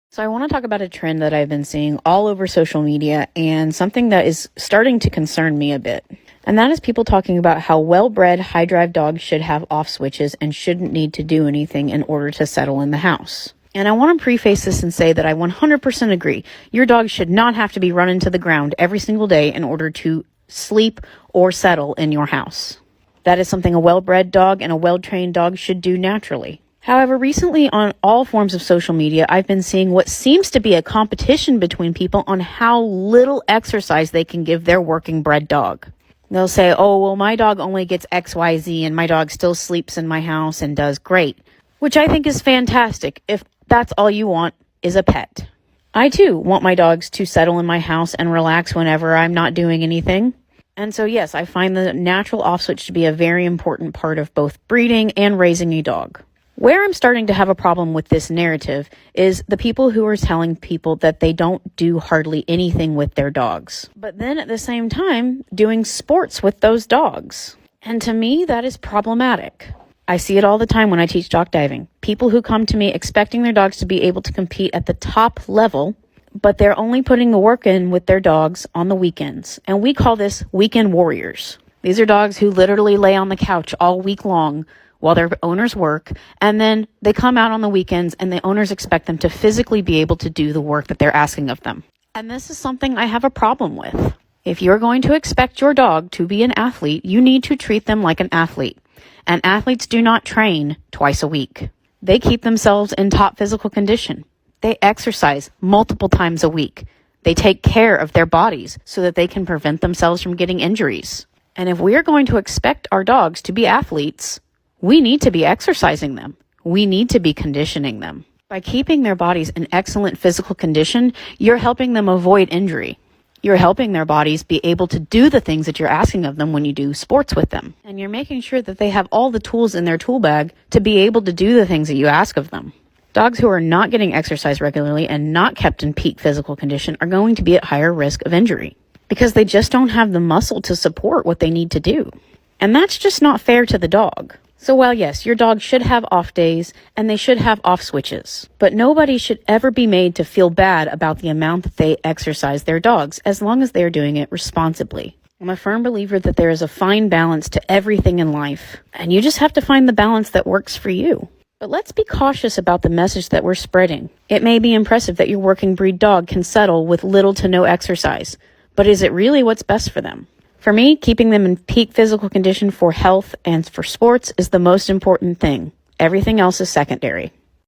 So I want to talk about a trend that I've been seeing all over social media and something that is starting to concern me a bit. And that is people talking about how well-bred, high-drive dogs should have off switches and shouldn't need to do anything in order to settle in the house. And I want to preface this and say that I 100% agree. Your dog should not have to be run into the ground every single day in order to sleep or settle in your house. That is something a well-bred dog and a well-trained dog should do naturally. However, recently on all forms of social media, I've been seeing what seems to be a competition between people on how little exercise they can give their working bred dog. They'll say, oh, well, my dog only gets XYZ and my dog still sleeps in my house and does great, which I think is fantastic if that's all you want is a pet. I too want my dogs to settle in my house and relax whenever I'm not doing anything. And so, yes, I find the natural off switch to be a very important part of both breeding and raising a dog. Where I'm starting to have a problem with this narrative is the people who are telling people that they don't do hardly anything with their dogs, but then at the same time doing sports with those dogs. And to me, that is problematic. I see it all the time when I teach dog diving. People who come to me expecting their dogs to be able to compete at the top level, but they're only putting the work in with their dogs on the weekends. And we call this weekend warriors. These are dogs who literally lay on the couch all week long while their owners work, and then they come out on the weekends and the owners expect them to physically be able to do the work that they're asking of them. And this is something I have a problem with. If you're going to expect your dog to be an athlete, you need to treat them like an athlete. And athletes do not train twice a week. They keep themselves in top physical condition. They exercise multiple times a week. They take care of their bodies so that they can prevent themselves from getting injuries. And if we are going to expect our dogs to be athletes, we need to be exercising them. We need to be conditioning them. By keeping their bodies in excellent physical condition, you're helping them avoid injury. You're helping their bodies be able to do the things that you're asking of them when you do sports with them. And you're making sure that they have all the tools in their tool bag to be able to do the things that you ask of them. Dogs who are not getting exercise regularly and not kept in peak physical condition are going to be at higher risk of injury because they just don't have the muscle to support what they need to do. And that's just not fair to the dog. So while yes, your dog should have off days and they should have off switches, but nobody should ever be made to feel bad about the amount that they exercise their dogs as long as they are doing it responsibly. I'm a firm believer that there is a fine balance to everything in life, and you just have to find the balance that works for you. But let's be cautious about the message that we're spreading. It may be impressive that your working breed dog can settle with little to no exercise, but is it really what's best for them? For me, keeping them in peak physical condition for health and for sports is the most important thing. Everything else is secondary.